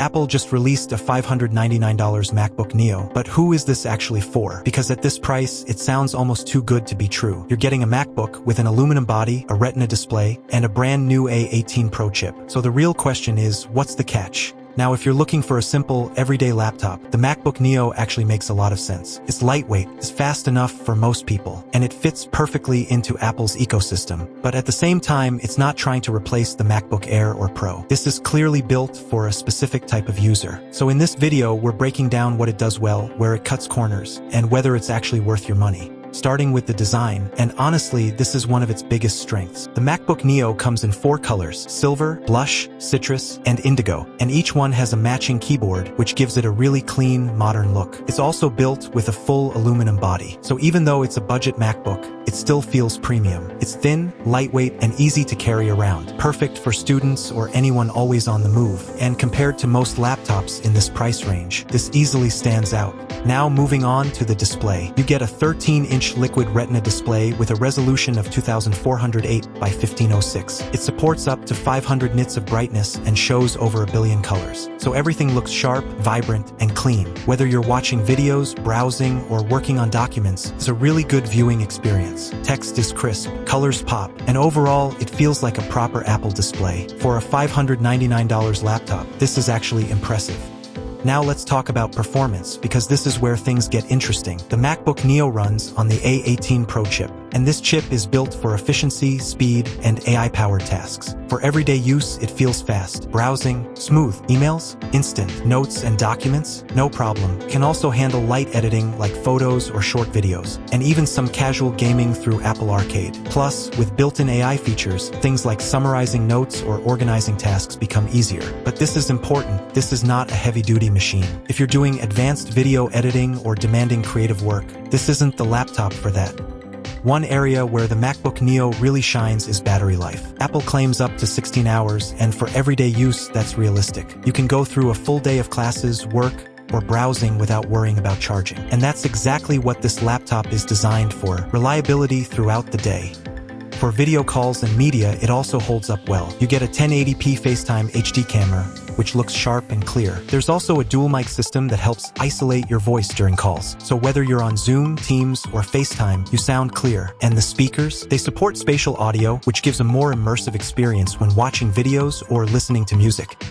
Apple just released a $599 MacBook Neo, but who is this actually for? Because at this price, it sounds almost too good to be true. You're getting a MacBook with an aluminum body, a Retina display, and a brand new A18 Pro chip. So the real question is, what's the catch? Now, if you're looking for a simple, everyday laptop, the MacBook Neo actually makes a lot of sense. It's lightweight, it's fast enough for most people, and it fits perfectly into Apple's ecosystem. But at the same time, it's not trying to replace the MacBook Air or Pro. This is clearly built for a specific type of user. So in this video, we're breaking down what it does well, where it cuts corners, and whether it's actually worth your money. Starting with the design, and honestly, this is one of its biggest strengths. The MacBook Neo comes in 4 colors: silver, blush, citrus, and indigo, and each one has a matching keyboard, which gives it a really clean, modern look. It's also built with a full aluminum body, so even though it's a budget MacBook, it still feels premium. It's thin, lightweight, and easy to carry around, perfect for students or anyone always on the move, and compared to most laptops in this price range, this easily stands out. Now moving on to the display. You get a 13-inch Liquid Retina display with a resolution of 2408 by 1506. It supports up to 500 nits of brightness and shows over 1 billion colors. So everything looks sharp, vibrant, and clean. Whether you're watching videos, browsing, or working on documents, it's a really good viewing experience. Text is crisp, colors pop, and overall, it feels like a proper Apple display. For a $599 laptop, this is actually impressive. Now let's talk about performance, because this is where things get interesting. The MacBook Neo runs on the A18 Pro chip, and this chip is built for efficiency, speed, and AI-powered tasks. For everyday use, it feels fast. Browsing, smooth. Emails, instant. Notes and documents, no problem. Can also handle light editing like photos or short videos, and even some casual gaming through Apple Arcade. Plus, with built-in AI features, things like summarizing notes or organizing tasks become easier. But this is important. This is not a heavy-duty machine. If you're doing advanced video editing or demanding creative work, this isn't the laptop for that. One area where the MacBook Neo really shines is battery life. Apple claims up to 16 hours, and for everyday use, that's realistic. You can go through a full day of classes, work, or browsing without worrying about charging. And that's exactly what this laptop is designed for: reliability throughout the day. For video calls and media, it also holds up well. You get a 1080p FaceTime HD camera, which looks sharp and clear. There's also a dual mic system that helps isolate your voice during calls. So whether you're on Zoom, Teams, or FaceTime, you sound clear. And the speakers? They support spatial audio, which gives a more immersive experience when watching videos or listening to music.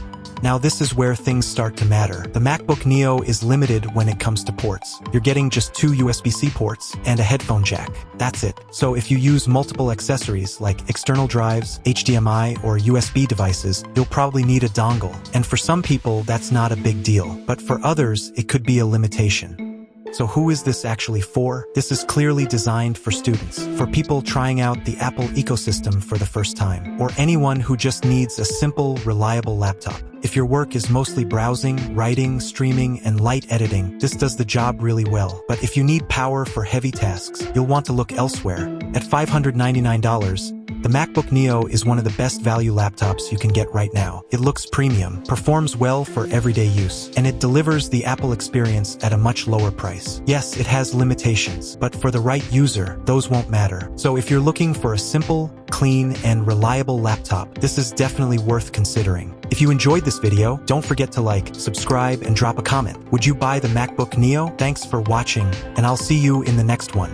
Now this is where things start to matter. The MacBook Neo is limited when it comes to ports. You're getting just 2 USB-C ports and a headphone jack. That's it. So if you use multiple accessories like external drives, HDMI, or USB devices, you'll probably need a dongle. And for some people, that's not a big deal. But for others, it could be a limitation. So who is this actually for? This is clearly designed for students, for people trying out the Apple ecosystem for the first time, or anyone who just needs a simple, reliable laptop. If your work is mostly browsing, writing, streaming, and light editing, this does the job really well. But if you need power for heavy tasks, you'll want to look elsewhere. At $599, the MacBook Neo is one of the best value laptops you can get right now. It looks premium, performs well for everyday use, and it delivers the Apple experience at a much lower price. Yes, it has limitations, but for the right user, those won't matter. So if you're looking for a simple, clean, and reliable laptop, this is definitely worth considering. If you enjoyed this video, don't forget to like, subscribe, and drop a comment. Would you buy the MacBook Neo? Thanks for watching, and I'll see you in the next one.